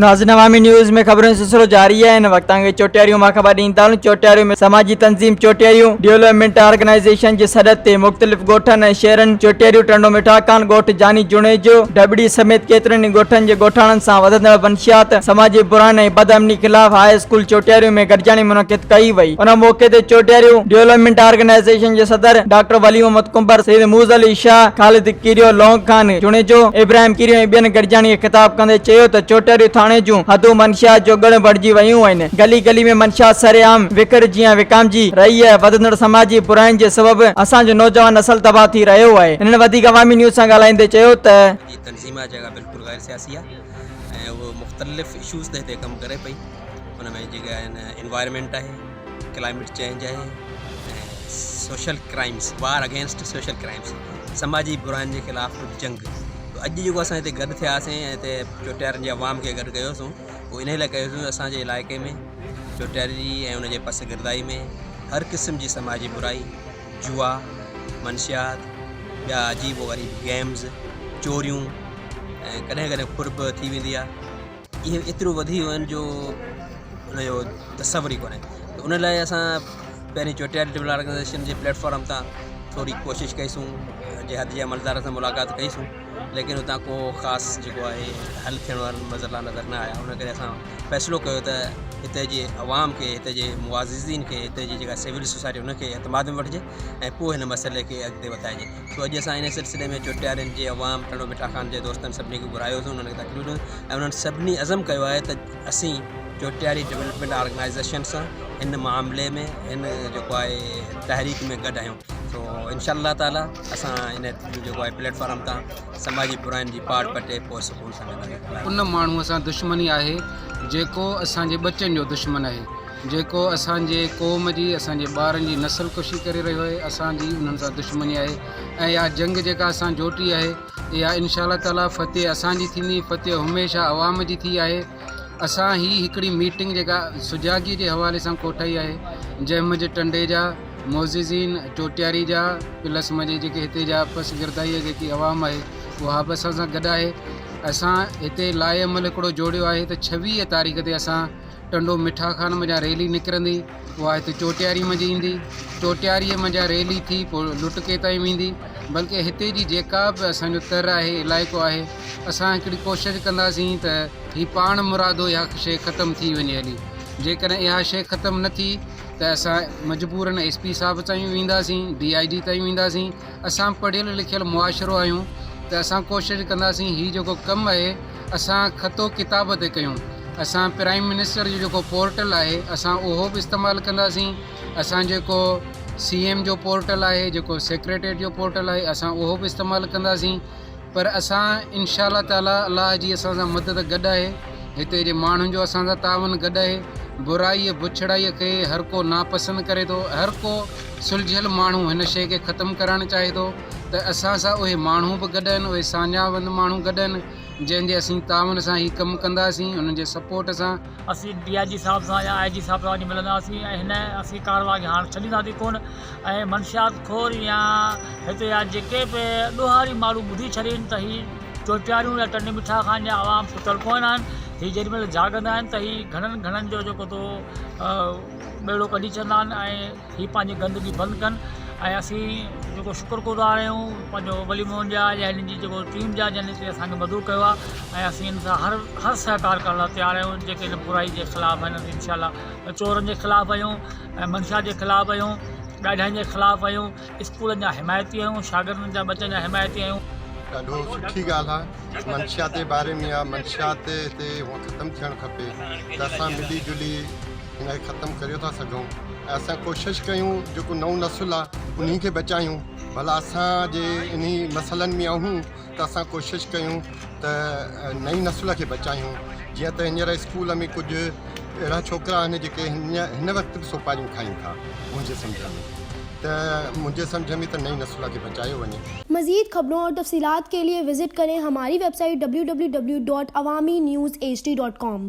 नाज़रीन अवामी न्यूज़ में खबरों सिलसिलो जारी है। इन वक्त चोटियारियों में खबर ॾींदा चोटियारियों में समाजी तंजीम चोटियारियों डेवलपमेंट ऑर्गेनाइजेशन की सदद ते मुख्तलिफ गोठन ऐं शहरन चोटियारियों टंडो मिठा खान गोठ जानी जुणेजो डबड़ी समेत केतरनि गोठन के गोठाणन से वधंदड़ वंशियात समाजी बुरान ऐं बदअमनी खिलाफ हाई स्कूल चोटियारियों में गॾिजाणी मुनक़िद कई वई। उन मौके ते चोटियारियों डेवलपमेंट ऑर्गेनाइजेशन के सदर डॉक्टर वली मोहम्मद कुंबर सईद मूज़ अली शाह खालिद कीरियो लोंग खान जुणेजो इब्राहिम कीरियो ऐं ॿियनि गॾिजाणी खिताब कंदे चयो त चोटियारियों थाणे जूं हदूं मंशियात जो गण बढ़जी वयूं आहिनि। गली गली में मंशियात सरेआम विकिरजी ऐं विकामजी रही है। वधंदड़ समाजी बुराइनि जे सबबि असांजो नौजवान नस्ल तबाह थी रहियो आहे। हिननि वधीक अवामी न्यूज़ सां ॻाल्हाईंदे चयो त तंज़ीम जगह बिल्कुल गैर सियासी है ऐं वो मुख्तलिफ़ इशूज़ ते हिते कमु करे पई। उन में जेका एनवायरमेंट है, क्लाइमेट चेंज है, सोशल क्राइम्स, वार अगेंस्ट सोशल क्राइम्स, समाजी बुराइनि जे ख़िलाफ़ जंग। अॼु जेको असां हिते गॾु थियासीं ऐं हिते चोटियारनि जे अवाम खे गॾु कयोसीं उहो इन लाइ कयोसीं असांजे इलाइक़े में चोटियारी ऐं उनजे पस गिरदाई में हर क़िस्म जी समाजी बुराई, जुआ, मंशियात, ॿिया अजीब व ग़रीब गेम्स, चोरियूं ऐं कॾहिं कॾहिं खुरब थी वेंदी आहे। इहे एतिरो वधी वियो आहिनि जो उनजो तसवुर ई कोन्हे। त उन लाइ असां पहिरीं चोटियारी डेवलपमेंट ऑर्गेनाइजेशन जे प्लेटफॉर्म तां थोरी कोशिशि कईसूं, जिहाद जे अमलदार सां मुलाक़ात कईसूं, लेकिन उतां को ख़ासि जेको आहे हल थियण वारा मसइला नज़र न आया। उन करे असां फ़ैसिलो कयो त हिते जे अवाम खे, हिते जे मुआज़िज़ीन खे, हिते जी जेका सिविल सोसाइटी उनखे एतमाद में वठिजे ऐं पोइ हिन मसइले खे अॻिते वधाइजे। तो अॼु असां इन सिलसिले में चोटियारियुनि जे अवाम टंडो मिठा खान जे दोस्तनि सभिनी खे घुरायोसीं, उन्हनि खे तकलीफ़ ॾिनो ऐं उन्हनि सभिनी अज़म कयो आहे त असीं चोटियारी डेवलपमेंट ऑर्गेनाइजेशन सां इन मामले में इन जेको आहे तहरीक में गॾु आहियूं। तो इंशाअल्लाह ताला असां इन जेको आहे प्लेटफॉर्म तां समाजी बुराइनि जी पाड़ पटे पोइ सुकून सां मिलंदासीं। उन माण्हूअ सां दुश्मनी आहे जेको असांजे बच्चनि जो दुश्मन आहे, जेको असांजे क़ौम जी, असांजे ॿारनि जी नस्ल कुशी करे रहियो आहे। असांजी उन्हनि सां दुश्मनी आहे ऐं इहा जंग जेका असां जोटी आहे इहा इंशाअल्लाह ताला फ़तेह असांजी थींदी। फ़तेह हमेशह अवाम जी थी आहे। असां ही हिकिड़ी मीटिंग जेका सुजागी जे हवाले सां कोठाई आहे, जंहिं मुंहिंजे टंडे जा मोज़िज़ीन चोटियारी जा प्लस मुंहिंजे जेके हिते जा पस गिरदाई जेकी अवाम आहे उहा बि असां सां गॾु आहे। असां हिते लाइ अमल हिकिड़ो जोड़ियो आहे त 26 तारीख़ ते असां टंडो मिठा खान मञा रैली निकिरंदी, उहा हिते चोटियारी मंझि ईंदी। चोटियारीअ मंझा रैली थी पोइ लुटके ताईं वेंदी। बल्कि हिते जी जेका बि असांजो तर आहे, इलाइक़ो आहे, असां हिकिड़ी कोशिशि कंदासीं त ही पाण मुरादो इहा शइ ख़तमु थी वञे हली। जेकॾहिं इहा शइ ख़तमु न थी त असां मजबूरन SP साहब ताईं वेंदासीं, DIG ताईं वेंदासीं। असां पढ़ियल लिखियल मुआशिरो आहियूं त असां कोशिशि कंदासीं ही जेको कमु आहे असां ख़तो किताब ते कयूं। असां प्राइम मिनिस्टर जो जेको पोर्टल आहे असां उहो बि इस्तेमालु कंदासीं। असां जेको CM जो पोर्टल आहे, जेको सेक्रेटरीट जो पोर्टल आहे, असां उहो बि इस्तेमालु कंदासीं। पर असां इंशाअल्लाह ताला अलाह जी असां सां मदद गॾु आहे। हिते जे माण्हुनि जो असां सां तावन गॾु आहे। बुराईअ बुछड़ाईअ खे हर को नापसंदि करे थो, हर को सुलझियल माण्हू हिन शइ खे ख़तमु करणु चाहे थो। त असां सां उहे माण्हू बि गॾु आहिनि, उहे साञावंद माण्हू गॾु आहिनि, जंहिंजे असीं तावन सां ही कमु कंदासीं, उन्हनि जे सपोर्ट सां। असीं DIG साहब सां या IG साहब सां वञी मिलंदासीं ऐं हिन असीं कारवाई खे हाणे छॾींदासीं कोन। ऐं मंशियात खोर या हिते या जेके बि ॾोहारी माण्हू ॿुधी छॾीनि त ही चोटियारियूं या टंडे मिठा खान जा आवाम सुतल कोन आहिनि। ही जेॾीमहिल जाॻंदा आहिनि त ही घणनि जो जेको तो ॿेड़ो कढी छॾंदा आहिनि ऐं ही पंहिंजी गंदगी बंदि कनि। ऐं असीं जेको शुक्रगुज़ार आहियूं पंहिंजो वली मोहन जा या हिननि जी जेको टीम जा जंहिं ते असांखे मदद कयो आहे ऐं असीं हिन सां हर सहकार करण लाइ तयारु आहियूं। जेके हिन बुराई जे ख़िलाफ़ु आहिनि इंशाअल्लाह, चोरनि जे ख़िलाफ़ु आहियूं ऐं मंशा जे ख़िलाफ़ु आहियूं, ॻाढ़नि जे ख़िलाफ़ु आहियूं, स्कूलनि जा हिमायती आहियूं, शागिर्दनि जा बचनि जा हिमायती आहियूं। ॾाढो सुठी ॻाल्हि आहे। मंशियात जे बारे में आहे, मंशियात हिते हूअं ख़तमु थियणु खपे त असां मिली जुली हिन खे ख़तमु करे था सघूं ऐं असां कोशिशि कयूं जेको नओं नसुल आहे उन्ही खे बचायूं। भला असां जे इन मसइलनि में आहियूं त असां कोशिशि कयूं त नई नसुल खे बचायूं। जीअं त हींअर स्कूल में कुझु अहिड़ा छोकिरा आहिनि जेके हिन वक़्तु बि सोपारियूं खाइनि था। मुंहिंजे समझ में त नई नस्ल के बचाए वने। मज़ीद खबरों और तफसीलात के लिए विजिट करें हमारी वेबसाइट www.awamiNewsHD.com।